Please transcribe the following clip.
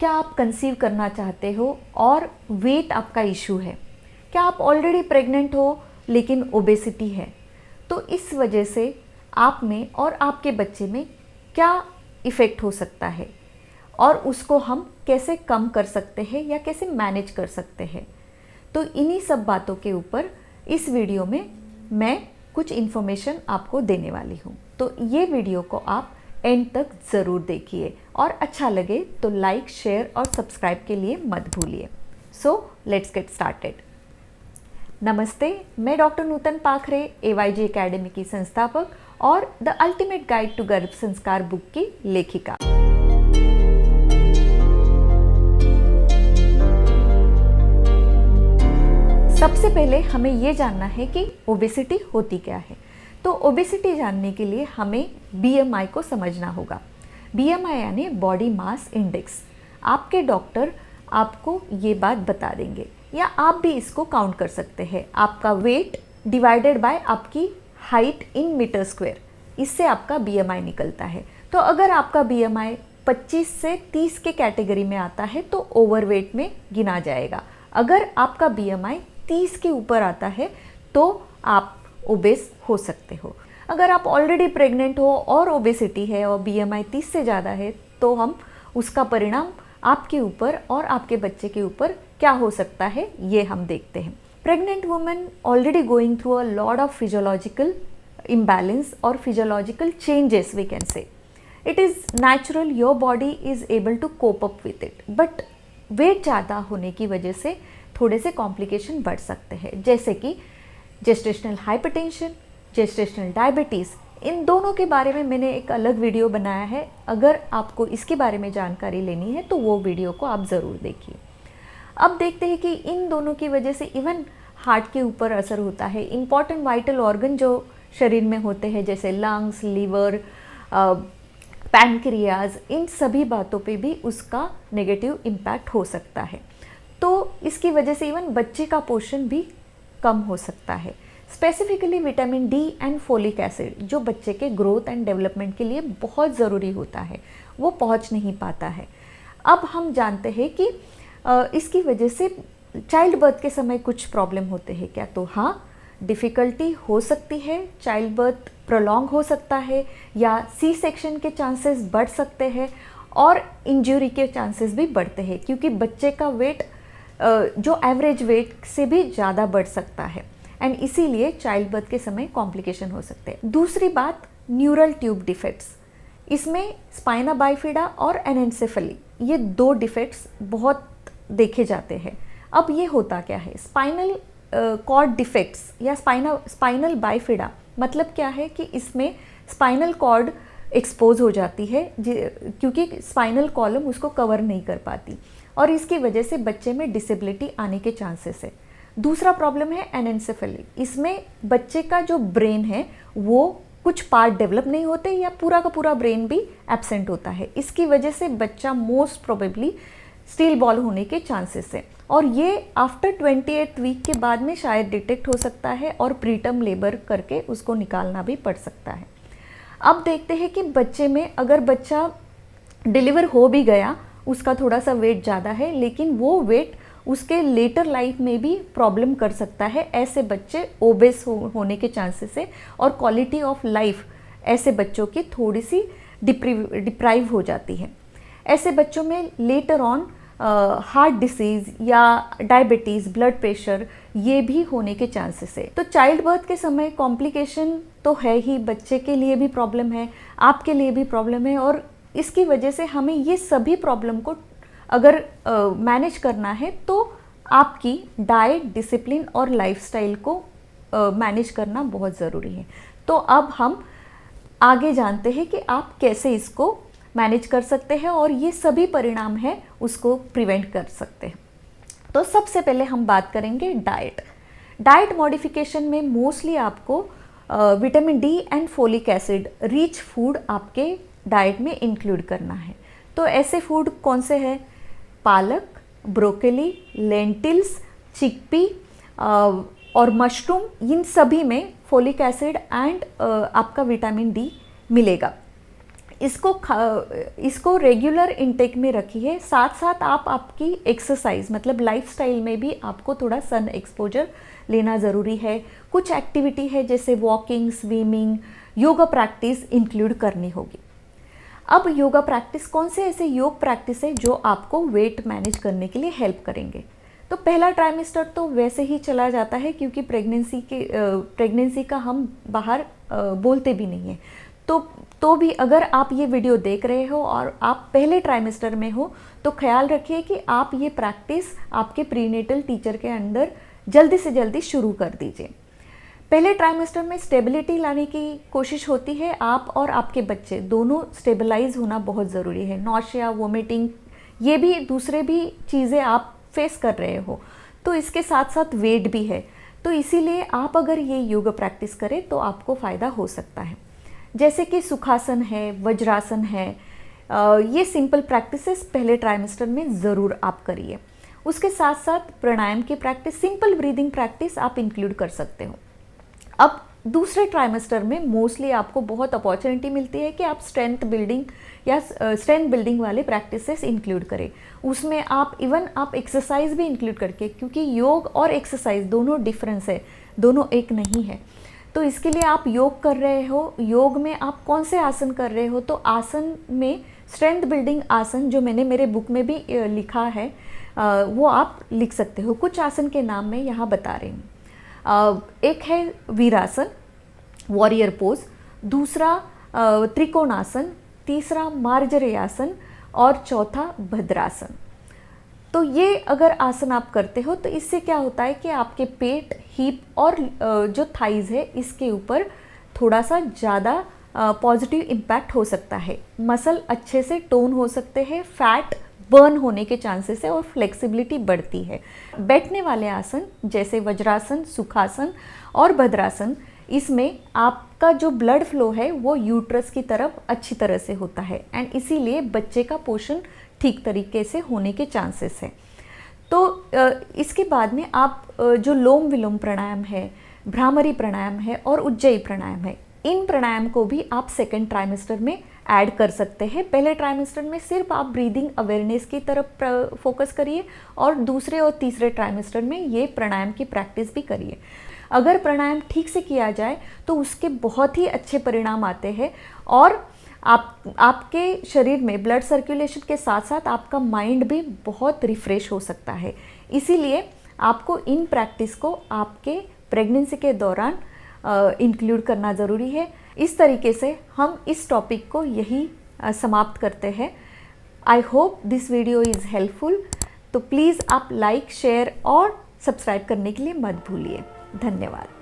क्या आप कंसीव करना चाहते हो और वेट आपका इशू है, क्या आप ऑलरेडी प्रेग्नेंट हो लेकिन ओबेसिटी है, तो इस वजह से आप में और आपके बच्चे में क्या इफ़ेक्ट हो सकता है और उसको हम कैसे कम कर सकते हैं या कैसे मैनेज कर सकते हैं। तो इन्हीं सब बातों के ऊपर इस वीडियो में मैं कुछ इन्फॉर्मेशन आपको देने वाली हूँ। तो ये वीडियो को आप एंड तक ज़रूर देखिए और अच्छा लगे तो लाइक, शेयर और सब्सक्राइब के लिए मत भूलिए। So let's get started. नमस्ते, मैं डॉक्टर नूतन पाखरे, AYG एकेडमी की संस्थापक और द अल्टीमेट गाइड टू गर्भ संस्कार बुक की लेखिका। सबसे पहले हमें ये जानना है कि ओबेसिटी होती क्या है। तो ओबेसिटी जानने के लिए हमें BMI को समझना होगा। BMI यानी बॉडी मास इंडेक्स। आपके डॉक्टर आपको ये बात बता देंगे या आप भी इसको काउंट कर सकते हैं। आपका वेट डिवाइडेड बाय आपकी हाइट इन मीटर स्क्वायर, इससे आपका BMI निकलता है। तो अगर आपका BMI 25 से 30 के कैटेगरी में आता है तो ओवरवेट में गिना जाएगा। अगर आपका BMI 30 के ऊपर आता है तो आप ओबेस हो सकते हो। अगर आप ऑलरेडी प्रेग्नेंट हो और ओबेसिटी है और BMI 30 से ज़्यादा है तो हम उसका परिणाम आपके ऊपर और आपके बच्चे के ऊपर क्या हो सकता है ये हम देखते हैं। Pregnant women already going through a lot of physiological imbalance or physiological changes, we can say. It is natural, your body is able to cope up with it, but weight ज़्यादा होने की वजह से थोड़े से कॉम्प्लिकेशन बढ़ सकते हैं, जैसे कि जेस्टेशनल हाइपरटेंशन, जेस्टेशनल डायबिटीज़। इन दोनों के बारे में मैंने एक अलग वीडियो बनाया है। अगर आपको इसके बारे में जानकारी लेनी है तो वो वीडियो को आप ज़रूर देखिए। अब देखते हैं कि इन दोनों की वजह से इवन हार्ट के ऊपर असर होता है। इम्पॉर्टेंट वाइटल ऑर्गन जो शरीर में होते हैं जैसे लंग्स, लीवर, पैनक्रियाज, इन सभी बातों पे भी उसका नेगेटिव इम्पैक्ट हो सकता है। तो इसकी वजह से इवन बच्चे का पोषण भी कम हो सकता है। Specifically vitamin D and folic acid जो बच्चे के ग्रोथ एंड डेवलपमेंट के लिए बहुत ज़रूरी होता है, वो पहुंच नहीं पाता है। अब हम जानते हैं कि इसकी वजह से चाइल्ड बर्थ के समय कुछ प्रॉब्लम होते हैं क्या? तो हाँ, डिफ़िकल्टी हो सकती है, चाइल्ड बर्थ प्रोलॉन्ग हो सकता है या सी सेक्शन के चांसेस बढ़ सकते हैं और इंजरी के चांसेस भी बढ़ते हैं, क्योंकि बच्चे का वेट जो एवरेज वेट से भी ज़्यादा बढ़ सकता है एंड इसीलिए चाइल्ड बर्थ के समय कॉम्प्लिकेशन हो सकते हैं। दूसरी बात, न्यूरल ट्यूब डिफेक्ट्स। इसमें स्पाइना बाइफिडा और एनेंसेफली, ये दो डिफेक्ट्स बहुत देखे जाते हैं। अब ये होता क्या है? स्पाइनल कॉर्ड डिफेक्ट्स या स्पाइनल बाइफिडा मतलब क्या है कि इसमें स्पाइनल कॉर्ड एक्सपोज हो जाती है क्योंकि स्पाइनल कॉलम उसको कवर नहीं कर पाती और इसकी वजह से बच्चे में डिसेबिलिटी आने के चांसेस है। दूसरा प्रॉब्लम है एनेंसेफली। इसमें बच्चे का जो ब्रेन है वो कुछ पार्ट डेवलप नहीं होते या पूरा का पूरा ब्रेन भी एब्सेंट होता है। इसकी वजह से बच्चा मोस्ट प्रोबेबली स्टील बॉल होने के चांसेस है और ये आफ्टर 28 वीक के बाद में शायद डिटेक्ट हो सकता है और प्रीटर्म लेबर करके उसको निकालना भी पड़ सकता है। अब देखते हैं कि बच्चे में अगर बच्चा डिलीवर हो भी गया, उसका थोड़ा सा वेट ज़्यादा है लेकिन वो वेट उसके लेटर लाइफ में भी प्रॉब्लम कर सकता है। ऐसे बच्चे ओबेस होने के चांसेस है और क्वालिटी ऑफ लाइफ ऐसे बच्चों की थोड़ी सी डिप्राइव हो जाती है। ऐसे बच्चों में लेटर ऑन हार्ट डिसीज़ या डायबिटीज़, ब्लड प्रेशर, ये भी होने के चांसेस है। तो चाइल्ड बर्थ के समय कॉम्प्लिकेशन तो है ही, बच्चे के लिए भी प्रॉब्लम है, आपके लिए भी प्रॉब्लम है और इसकी वजह से हमें ये सभी प्रॉब्लम को अगर मैनेज करना है तो आपकी डाइट, डिसिप्लिन और लाइफस्टाइल को मैनेज करना बहुत ज़रूरी है। तो अब हम आगे जानते हैं कि आप कैसे इसको मैनेज कर सकते हैं और ये सभी परिणाम हैं उसको प्रिवेंट कर सकते हैं। तो सबसे पहले हम बात करेंगे डाइट मॉडिफिकेशन में मोस्टली आपको vitamin D and folic acid rich food आपके डाइट में इंक्लूड करना है। तो ऐसे फूड कौन से हैं? पालक, ब्रोकली, लेंटिल्स, चिकपी और मशरूम, इन सभी में फोलिक एसिड एंड आपका विटामिन D मिलेगा। इसको रेगुलर इनटेक में रखिए। साथ साथ आप आपकी एक्सरसाइज मतलब लाइफस्टाइल में भी आपको थोड़ा सन एक्सपोजर लेना ज़रूरी है। कुछ एक्टिविटी है जैसे walking, swimming, yoga practice include करनी होगी। अब योगा प्रैक्टिस, कौन से ऐसे योग प्रैक्टिस है जो आपको वेट मैनेज करने के लिए हेल्प करेंगे। तो पहला ट्राइमेस्टर तो वैसे ही चला जाता है क्योंकि प्रेगनेंसी का हम बाहर बोलते भी नहीं हैं। तो भी अगर आप ये वीडियो देख रहे हो और आप पहले ट्राइमेस्टर में हो तो ख्याल रखिए कि आप ये प्रैक्टिस आपके प्रीनेटल टीचर के अंदर जल्दी से जल्दी शुरू कर दीजिए। पहले ट्राइमेस्टर में स्टेबिलिटी लाने की कोशिश होती है। आप और आपके बच्चे दोनों स्टेबलाइज होना बहुत ज़रूरी है। नॉशिया, वोमिटिंग, ये भी दूसरे भी चीज़ें आप फेस कर रहे हो, तो इसके साथ साथ वेट भी है। तो इसीलिए आप अगर ये योगा प्रैक्टिस करें तो आपको फ़ायदा हो सकता है। जैसे कि सुखासन है, वज्रासन है, ये सिंपल प्रैक्टिसेस पहले ट्राइमेस्टर में ज़रूर आप करिए। उसके साथ साथ प्राणायाम की प्रैक्टिस, सिंपल ब्रीदिंग प्रैक्टिस आप इंक्लूड कर सकते हो। अब दूसरे ट्राइमेस्टर में मोस्टली आपको बहुत अपॉर्चुनिटी मिलती है कि आप स्ट्रेंथ बिल्डिंग वाले प्रैक्टिसेस इंक्लूड करें। उसमें आप एक्सरसाइज भी इंक्लूड करके, क्योंकि योग और एक्सरसाइज दोनों डिफरेंस है, दोनों एक नहीं है। तो इसके लिए आप योग कर रहे हो, योग में आप कौन से आसन कर रहे हो, तो आसन में स्ट्रेंथ बिल्डिंग आसन जो मैंने मेरे बुक में भी लिखा है वो आप लिख सकते हो। कुछ आसन के नाम मैं यहाँ बता रही हूँ। एक है वीरासन, वॉरियर पोज, दूसरा त्रिकोणासन, तीसरा मार्जरीयासन और चौथा भद्रासन। तो ये अगर आसन आप करते हो तो इससे क्या होता है कि आपके पेट, हिप और जो थाइज़ है इसके ऊपर थोड़ा सा ज़्यादा पॉजिटिव इम्पैक्ट हो सकता है। मसल अच्छे से टोन हो सकते हैं, फैट बर्न होने के चांसेस है और फ्लेक्सिबिलिटी बढ़ती है। बैठने वाले आसन जैसे वज्रासन, सुखासन और भद्रासन, इसमें आपका जो ब्लड फ्लो है वो यूट्रस की तरफ अच्छी तरह से होता है एंड इसीलिए बच्चे का पोषण ठीक तरीके से होने के चांसेस है। तो इसके बाद में आप जो लोम विलोम प्राणायाम है, भ्रामरी प्राणायाम है और उज्जयी प्राणायाम है, इन प्राणायाम को भी आप सेकेंड ट्राइमेस्टर में ऐड कर सकते हैं। पहले ट्राइमेस्टर में सिर्फ आप ब्रीदिंग अवेयरनेस की तरफ फोकस करिए और दूसरे और तीसरे ट्राइमेस्टर में ये प्राणायाम की प्रैक्टिस भी करिए। अगर प्राणायाम ठीक से किया जाए तो उसके बहुत ही अच्छे परिणाम आते हैं और आपके शरीर में ब्लड सर्कुलेशन के साथ साथ आपका माइंड भी बहुत रिफ्रेश हो सकता है। इसीलिए आपको इन प्रैक्टिस को आपके प्रेगनेंसी के दौरान इंक्लूड करना ज़रूरी है। इस तरीके से हम इस टॉपिक को यही समाप्त करते हैं। I hope this video is helpful. तो प्लीज़ आप लाइक, शेयर और सब्सक्राइब करने के लिए मत भूलिए। धन्यवाद।